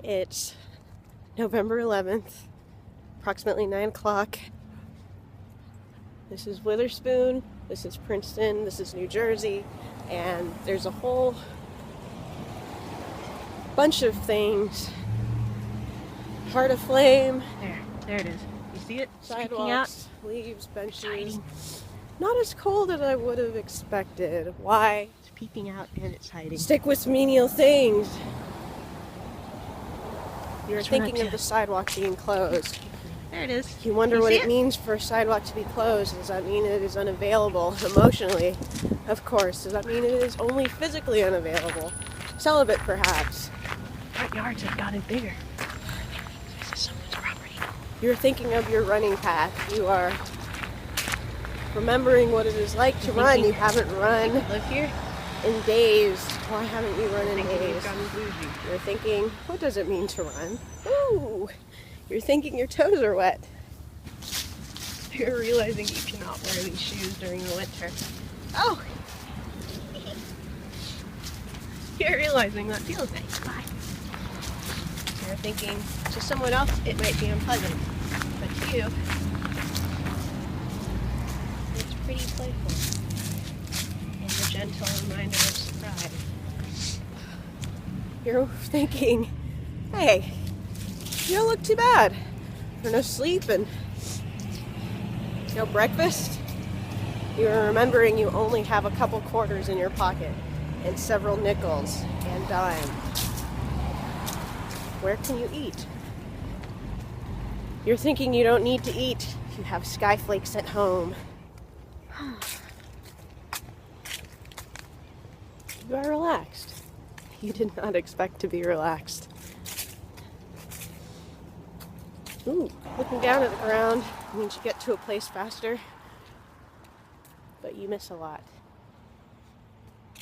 It's November 11th, approximately 9 o'clock. This is Witherspoon, this is Princeton, this is New Jersey, and there's a whole bunch of things. Heart aflame. There it is. You see it? Sidewalks, leaves, benches. Hiding. Not as cold as I would have expected. Why? It's peeking out and it's hiding. Stick with menial things. You're Let's thinking of the sidewalk being closed. There it is. You wonder You what see it means for a sidewalk to be closed. Does that mean it is unavailable emotionally? Of course. Does that mean it is only physically unavailable? Celibate, perhaps. Front yards have gotten bigger. This is someone's property. You're thinking of your running path. You are remembering what it is like to run. You haven't run Live here? in days. Why haven't you run in days? Gotten bougie. You're thinking, what does it mean to run? Ooh! You're thinking your toes are wet. You're realizing you cannot wear these shoes during the winter. Oh! You're realizing that feels nice. Bye. You're thinking to someone else it might be unpleasant, but to you, it's pretty playful and a gentle reminder of surprise. You're thinking, hey, you don't look too bad. For no sleep and no breakfast. You're remembering you only have a couple quarters in your pocket and several nickels and dimes. Where can you eat? You're thinking you don't need to eat. You have skyflakes at home. You are relaxed. You did not expect to be relaxed. Ooh, looking down at the ground means you get to a place faster, but you miss a lot.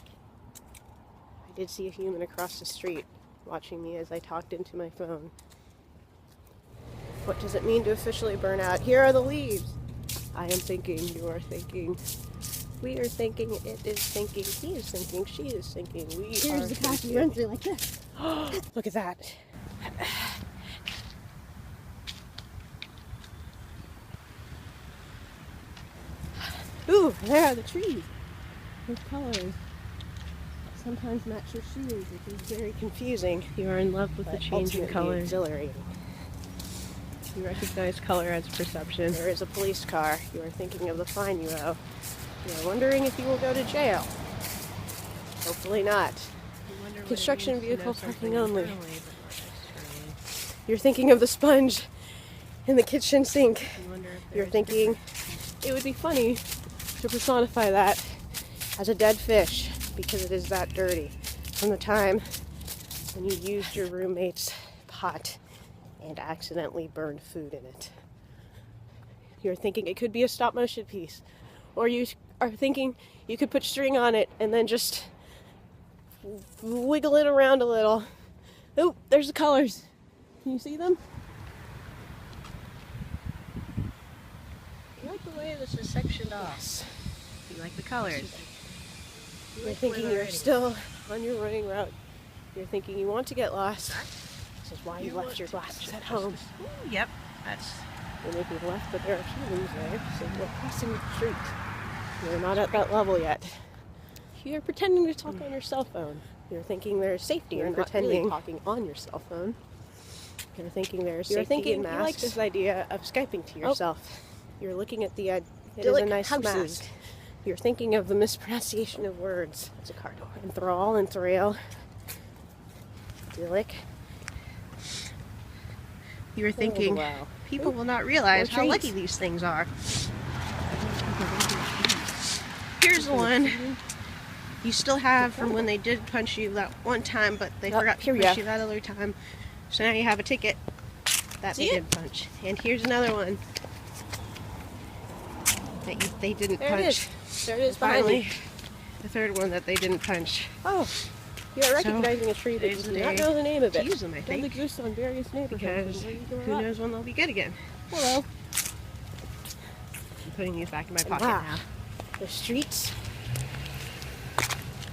I did see a human across the street watching me as I talked into my phone. What does it mean to officially burn out? Here are the leaves. I am thinking, you are thinking, we are thinking, it is thinking, he is thinking, she is thinking, we are Here's the cat who runs through like this. Look at that. Ooh, there are the trees. Those colors sometimes match your shoes, which is very confusing. You are in love with the But change in ultimately color. exhilarating. You recognize color as perception. There is a police car. You are thinking of the fine you owe. You are wondering if you will go to jail. Hopefully not. Construction vehicle parking only. You're thinking of the sponge in the kitchen sink. You're thinking it would be funny to personify that as a dead fish because it is that dirty from the time when you used your roommate's pot and accidentally burned food in it. You're thinking it could be a stop motion piece, or you are thinking you could put string on it and then just wiggle it around a little. Oh, there's the colors. Can you see them? You like the way this is sectioned off. You like the colors. You're thinking you're still on your running route. You're thinking you want to get lost. This is why you left your glasses at home. Ooh, yep, that's... You may be left, but there are humans there, so you're crossing the street. You're not at that level yet. You're pretending to talk on your cell phone. You're thinking there's safety in pretending really talking on your cell phone. You're thinking there's safety in masks. You like this idea of Skyping to yourself. You're looking at the it is a nice mask. You're thinking of the mispronunciation of words. It's a car door. Enthrall, enthrail. Idyllic. You were thinking, wow. People will not realize More how treats. lucky these things are. Here's the one you still have from when they did punch you that one time, but they forgot to punch you that other time. So now you have a ticket that they did punch. And here's another one that they didn't punch. There it is Finally, the third one that they didn't punch. Oh, you're recognizing a tree that you do not know the name of it. Use them, I It think. exists on various neighborhoods. Because who knows when they'll be good again. Hello. I'm putting these back in my pocket Wow. now. The streets,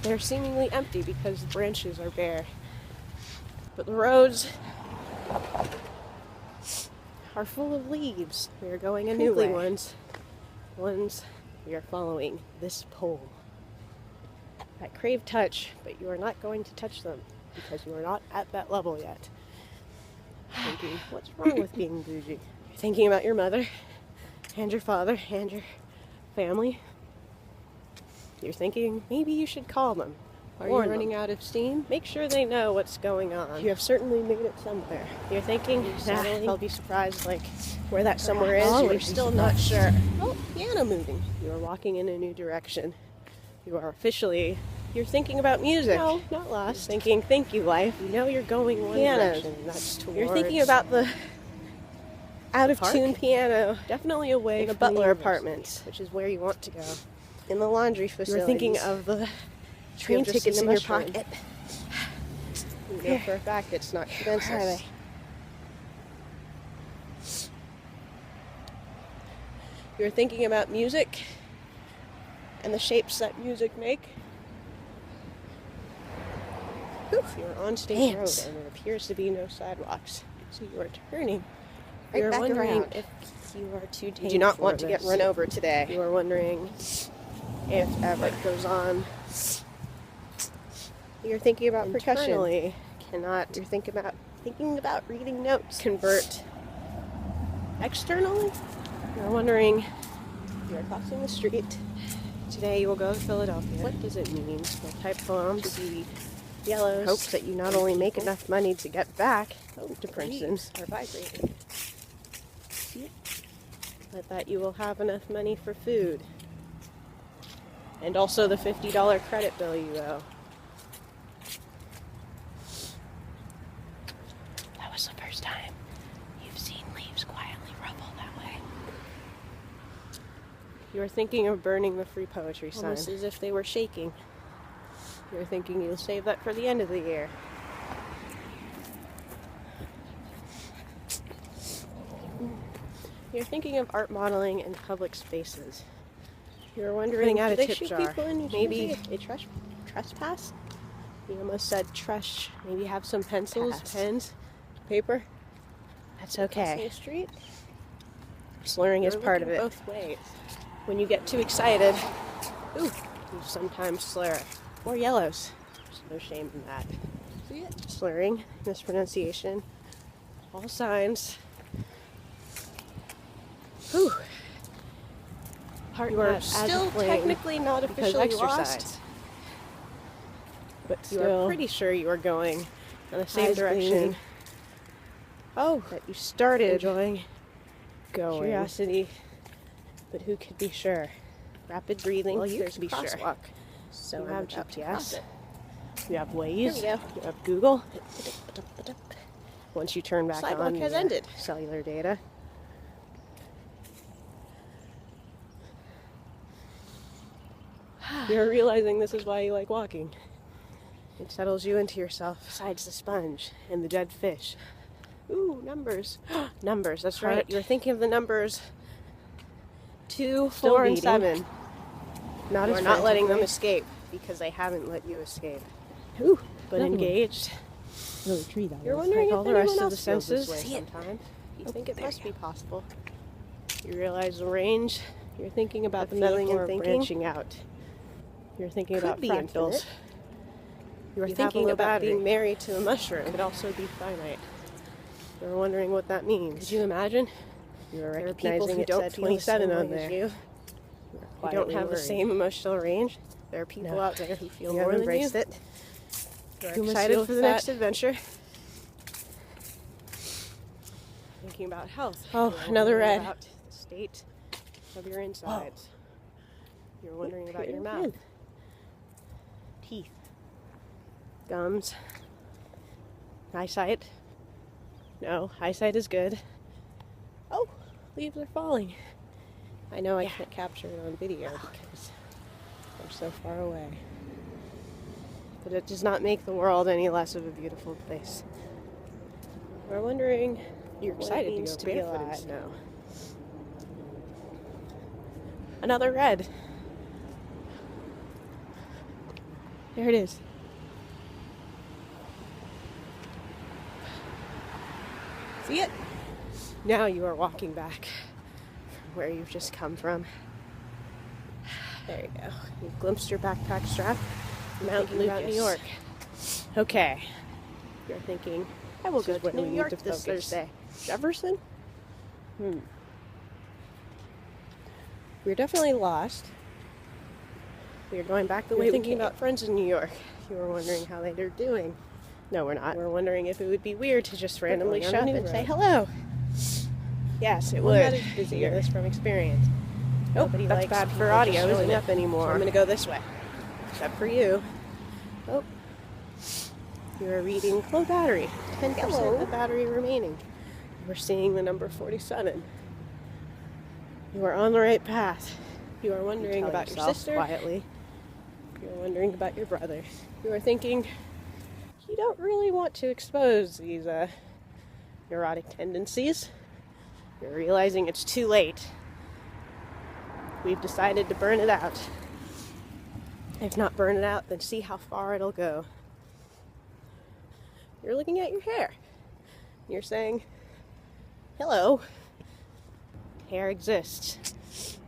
they're seemingly empty because the branches are bare. But the roads are full of leaves. We are going a new way. Ones we are following this pole that crave touch, but you are not going to touch them because you are not at that level yet. Thinking, what's wrong with being bougie? You're thinking about your mother and your father and your family. You're thinking maybe you should call them. Are you running out of steam? Make sure they know what's going on. You have certainly made it somewhere. You're thinking, they'll be surprised, like, where that somewhere is. You're still not sure. Oh, piano moving. You are walking in a new direction. You are officially, you're thinking about music. No, not lost. You're thinking, thank you, life. You know you're going one direction. That's towards. You're thinking about the out-of-tune piano. Definitely away from the Butler Apartments, which is where you want to go. In the laundry facility. You're thinking of the train tickets in your pocket. You know for a fact it's not expensive. You're thinking about music and the shapes that music make. You're on State Road and there appears to be no sidewalks. So you are turning. You're wondering if you are too tame. You do not want to get run over today. You are wondering if what goes on. You're thinking about percussion. You're thinking about reading notes. Convert. Externally, you're wondering. You're crossing the street. Today you will go to Philadelphia. What does it mean? You'll type bombs. The yellows. Hopes that you not only make enough money to get back to Princeton, are vibrating. But that you will have enough money for food. And also the $50 credit bill you owe. That was the first time you've seen leaves quietly rumble that way. You are thinking of burning the free poetry sign. Almost as if they were shaking. You're thinking you'll save that for the end of the year. You're thinking of art modeling in public spaces. You're wondering, do they shoot people in New Jersey? Maybe a trespass? You almost said tresh. Maybe have some pencils, pens, paper. That's okay. Crossing the street. Slurring is part of it. Both ways. When you get too excited, you sometimes slur. Or yellows. There's no shame in that. See it? Slurring, mispronunciation, all signs. Whew. You are still technically not officially lost, but you are pretty sure you are going in the same direction. That you started enjoying. Curiosity, but who could be sure? Rapid breathing. Well, you can be sure. So you have GPS. You have Waze. You have Google. Once you turn back on, has ended. Cellular data. You're realizing this is why you like walking. It settles you into yourself. Besides the sponge and the dead fish. Ooh, numbers. Numbers, that's right. You're thinking of the numbers 2, 4, and 7. You're not letting them escape because they haven't let you escape. Ooh, but engaged. Really tree that You're wondering if all the rest of the senses sometimes. You think it must be possible. You realize the range. You're thinking about the metaphor of branching out. You're thinking about fractals. You're thinking about being married to a mushroom. It could also be finite. You're wondering what that means. Could you imagine? You're recognizing it said 27 on there. You don't have the same emotional range. There are people out there who feel more than you. You're excited for the next adventure. Thinking about health. Oh, another red. About the state of your insides. You're wondering about your mouth. Teeth. Gums. Eyesight. No, eyesight is good. Oh, leaves are falling. I know I can't capture it on video because I'm so far away. But it does not make the world any less of a beautiful place. We're wondering, you're excited to go barefoot in snow. Another red. There it is. See it? Now you are walking back from where you've just come from. There you go. You've glimpsed your backpack strap. Mount Lucas. New York. Okay. You're thinking, I will go to New York this Thursday. Jefferson? We're definitely lost. We're going back the way we thinking about friends in New York. You were wondering how they're doing. No, we're not. We're wondering if it would be weird to just randomly show up and say hello. Yes, it would. That is busy. Hear this from experience. Nobody that's likes bad for audio, isn't it? Anymore. So I'm going to go this way. Except for you. Oh. You are reading low battery. 10% of battery remaining. We're seeing the number 47. You are on the right path. You are wondering about your sister. Quietly. You are wondering about your brother. You are thinking, you don't really want to expose these neurotic tendencies. You're realizing it's too late. We've decided to burn it out. If not burn it out, then see how far it'll go. You're looking at your hair. You're saying, hello. Hair exists.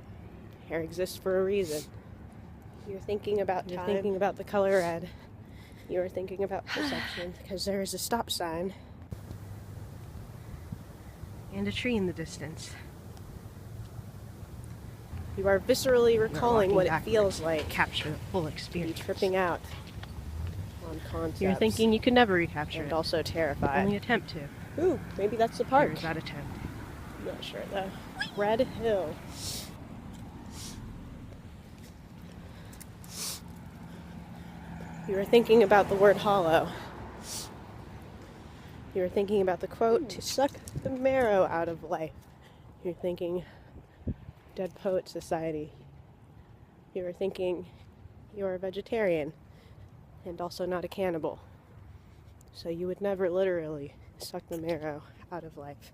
Hair exists for a reason. You're thinking about time. You're thinking about the color red. You're thinking about perception because there is a stop sign. And a tree in the distance. You are viscerally recalling what it feels like. Capture the full experience. Be tripping out on concepts. You're thinking you can never recapture it. And also terrified. Only attempt to. Ooh, maybe that's the part. There's that attempt. I'm not sure though. Red Hill. You are thinking about the word hollow. You are thinking about the quote, to suck the marrow out of life. You're thinking Dead Poet Society. You are thinking you're a vegetarian and also not a cannibal. So you would never literally suck the marrow out of life.